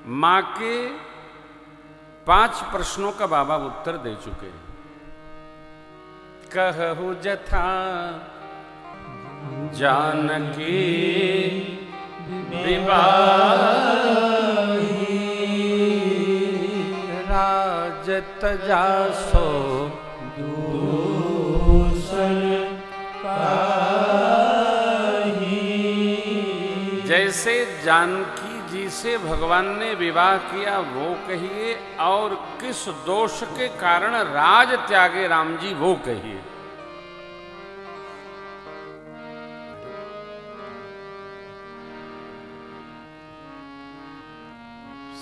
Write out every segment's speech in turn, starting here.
मां के 5 प्रश्नों का बाबा उत्तर दे चुके हैं। कहु जथा जानकी विवाही, राज तजासो दूषण पाही। जैसे जानकी जी से भगवान ने विवाह किया वो कहिए, और किस दोष के कारण राज त्यागे राम जी वो कहिए।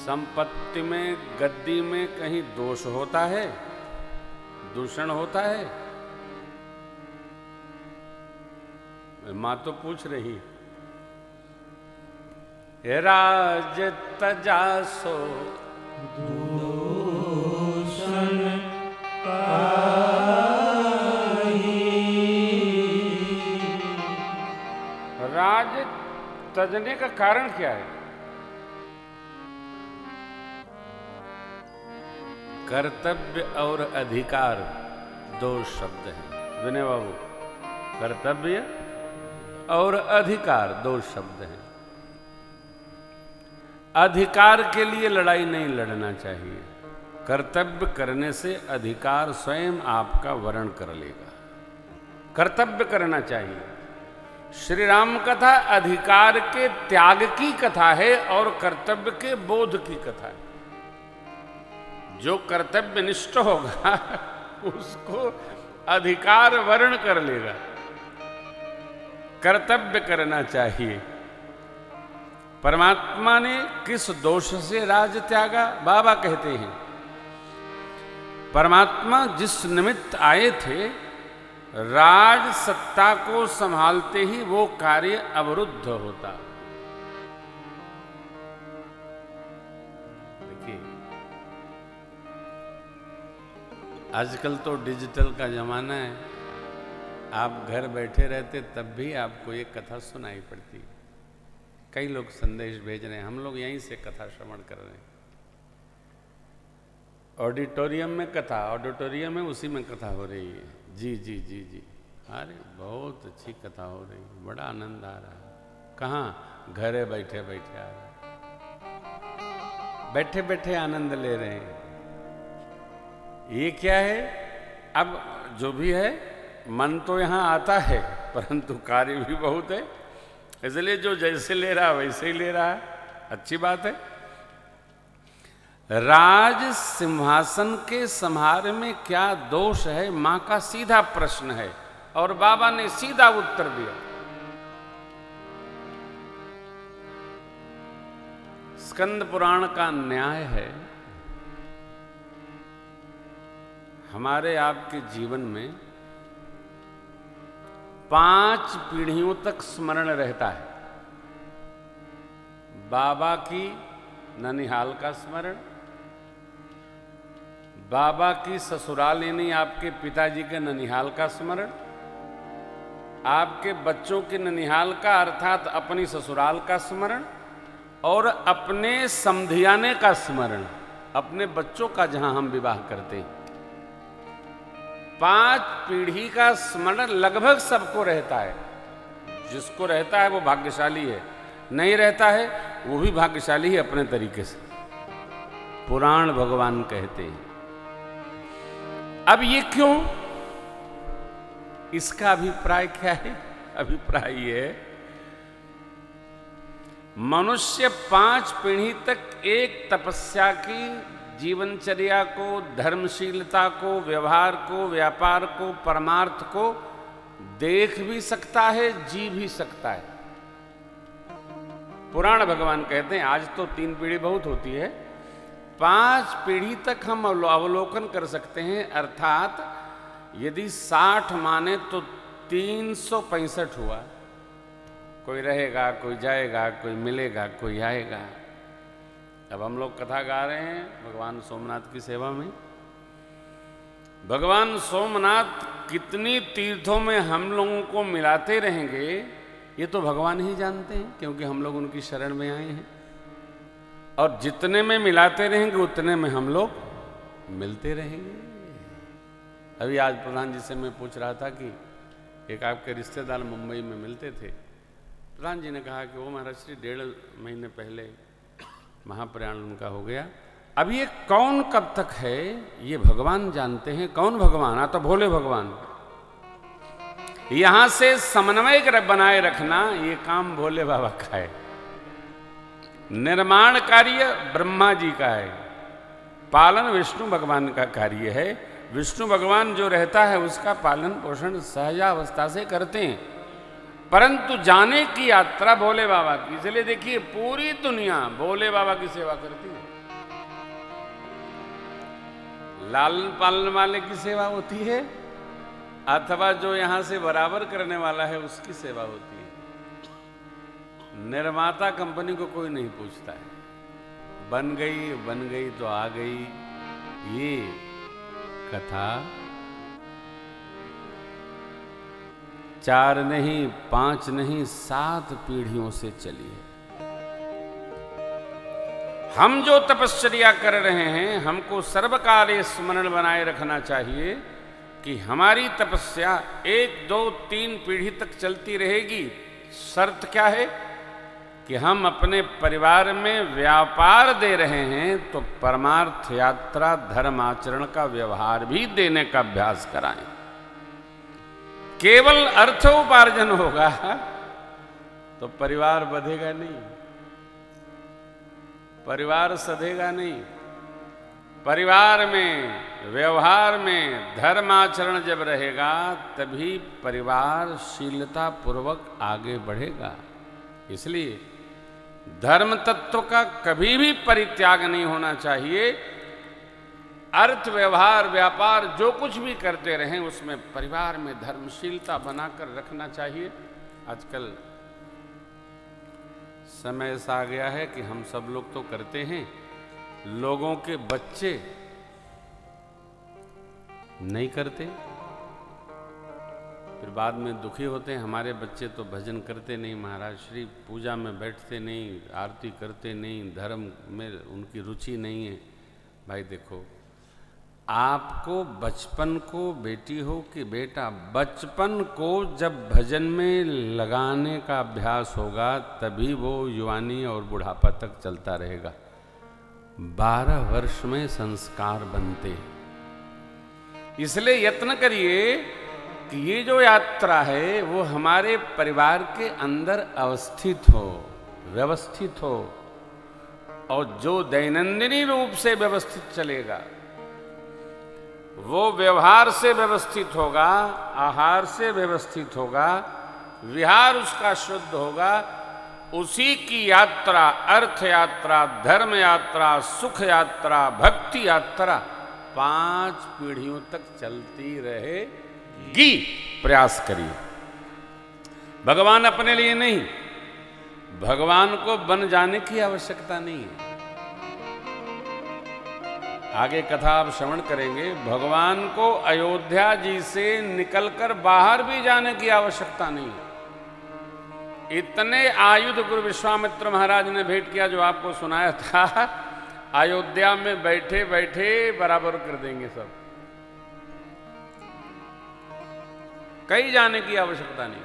संपत्ति में, गद्दी में कहीं दोष होता है, दूषण होता है? मां तो पूछ रही, राज तजासो दूषण पाही। राज तजने का कारण क्या है? कर्तव्य और अधिकार 2 शब्द हैं विनय बाबू। कर्तव्य और अधिकार 2 शब्द हैं। अधिकार के लिए लड़ाई नहीं लड़ना चाहिए। कर्तव्य करने से अधिकार स्वयं आपका वरण कर लेगा। कर्तव्य करना चाहिए। श्री राम कथा अधिकार के त्याग की कथा है और कर्तव्य के बोध की कथा है। जो कर्तव्यनिष्ठ होगा उसको अधिकार वर्ण कर लेगा। कर्तव्य करना चाहिए। परमात्मा ने किस दोष से राज त्यागा? बाबा कहते हैं, परमात्मा जिस निमित्त आए थे, राज सत्ता को संभालते ही वो कार्य अवरुद्ध होता। आजकल तो डिजिटल का जमाना है। आप घर बैठे रहते तब भी आपको ये कथा सुनाई पड़ती। कई लोग संदेश भेज रहे हैं, हम लोग यहीं से कथा श्रवण कर रहे हैं। ऑडिटोरियम में कथा, ऑडिटोरियम में उसी में कथा हो रही है। जी जी जी जी, अरे बहुत अच्छी कथा हो रही है, बड़ा आनंद आ रहा है। कहाँ? घरे बैठे बैठे आ रहा है। बैठे बैठे आनंद ले रहे हैं। ये क्या है? अब जो भी है, मन तो यहाँ आता है परंतु कार्य भी बहुत है, इसलिए जो जैसे ले रहा वैसे ही ले रहा है। अच्छी बात है। राज सिंहासन के संहार में क्या दोष है? मां का सीधा प्रश्न है और बाबा ने सीधा उत्तर दिया। स्कंद पुराण का न्याय है, हमारे आपके जीवन में 5 पीढ़ियों तक स्मरण रहता है। बाबा की ननिहाल का स्मरण, बाबा की ससुराल यानी आपके पिताजी के ननिहाल का स्मरण, आपके बच्चों के ननिहाल का अर्थात अपनी ससुराल का स्मरण, और अपने समधियाने का स्मरण, अपने बच्चों का जहां हम विवाह करते हैं। 5 पीढ़ी का स्मरण लगभग सबको रहता है। जिसको रहता है वो भाग्यशाली है, नहीं रहता है वो भी भाग्यशाली है अपने तरीके से। पुराण भगवान कहते हैं। अब ये क्यों? इसका अभिप्राय क्या है? अभिप्राय ये है, मनुष्य 5 पीढ़ी तक एक तपस्या की जीवनचर्या को, धर्मशीलता को, व्यवहार को, व्यापार को, परमार्थ को देख भी सकता है, जी भी सकता है। पुराण भगवान कहते हैं आज तो 3 पीढ़ी बहुत होती है, 5 पीढ़ी तक हम अवलोकन कर सकते हैं। अर्थात यदि 60 माने तो 365 हुआ। कोई रहेगा, कोई जाएगा, कोई मिलेगा, कोई आएगा। अब हम लोग कथा गा रहे हैं भगवान सोमनाथ की सेवा में। भगवान सोमनाथ कितनी तीर्थों में हम लोगों को मिलाते रहेंगे ये तो भगवान ही जानते हैं, क्योंकि हम लोग उनकी शरण में आए हैं। और जितने में मिलाते रहेंगे उतने में हम लोग मिलते रहेंगे। अभी आज प्रधान जी से मैं पूछ रहा था कि एक आपके रिश्तेदार मुंबई में मिलते थे। प्रधान जी ने कहा कि वो महाराज श्री 1.5 महीने पहले महाप्रयाण उनका हो गया। अब ये कौन कब तक है ये भगवान जानते हैं। कौन भगवान? तो भोले भगवान। यहां से समन्वय बनाए रखना ये काम भोले बाबा का है। निर्माण कार्य ब्रह्मा जी का है, पालन विष्णु भगवान का कार्य है। विष्णु भगवान जो रहता है उसका पालन पोषण सहजावस्था से करते हैं, परंतु जाने की यात्रा भोले बाबा की। इसलिए देखिए पूरी दुनिया भोले बाबा की सेवा करती है। लालन पालन वाले की सेवा होती है अथवा जो यहां से बराबर करने वाला है उसकी सेवा होती है। निर्माता कंपनी को कोई नहीं पूछता है, बन गई तो आ गई। ये कथा 4 नहीं 5 नहीं 7 पीढ़ियों से चली है। हम जो तपश्चर्या कर रहे हैं हमको सर्वकाल स्मरण बनाए रखना चाहिए कि हमारी तपस्या 1 2 3 पीढ़ी तक चलती रहेगी। शर्त क्या है कि हम अपने परिवार में व्यापार दे रहे हैं तो परमार्थ यात्रा धर्म आचरण का व्यवहार भी देने का अभ्यास कराएं। केवल अर्थ उपार्जन होगा तो परिवार बढ़ेगा नहीं, परिवार सधेगा नहीं। परिवार में व्यवहार में धर्म आचरण जब रहेगा तभी परिवार शीलता पूर्वक आगे बढ़ेगा। इसलिए धर्म तत्व का कभी भी परित्याग नहीं होना चाहिए। अर्थ व्यवहार व्यापार जो कुछ भी करते रहें उसमें परिवार में धर्मशीलता बनाकर रखना चाहिए। आजकल समय ऐसा आ गया है कि हम सब लोग तो करते हैं, लोगों के बच्चे नहीं करते, फिर बाद में दुखी होते हैं। हमारे बच्चे तो भजन करते नहीं महाराज श्री, पूजा में बैठते नहीं, आरती करते नहीं, धर्म में उनकी रुचि नहीं है। भाई देखो, आपको बचपन को, बेटी हो कि बेटा, बचपन को जब भजन में लगाने का अभ्यास होगा तभी वो युवानी और बुढ़ापा तक चलता रहेगा। 12 वर्ष में संस्कार बनते हैं। इसलिए यत्न करिए कि ये जो यात्रा है वो हमारे परिवार के अंदर अवस्थित हो, व्यवस्थित हो, और जो दैनंदिनी रूप से व्यवस्थित चलेगा वो व्यवहार से व्यवस्थित होगा, आहार से व्यवस्थित होगा, विहार उसका शुद्ध होगा। उसी की यात्रा, अर्थ यात्रा, धर्म यात्रा, सुख यात्रा, भक्ति यात्रा 5 पीढ़ियों तक चलती रहेगी। प्रयास करिए। भगवान अपने लिए नहीं, भगवान को बन जाने की आवश्यकता नहीं है। आगे कथा आप श्रवण करेंगे, भगवान को अयोध्या जी से निकलकर बाहर भी जाने की आवश्यकता नहीं है। इतने आयुध गुरु विश्वामित्र महाराज ने भेंट किया जो आपको सुनाया था, अयोध्या में बैठे बैठे बराबर कर देंगे सब, कहीं जाने की आवश्यकता नहीं।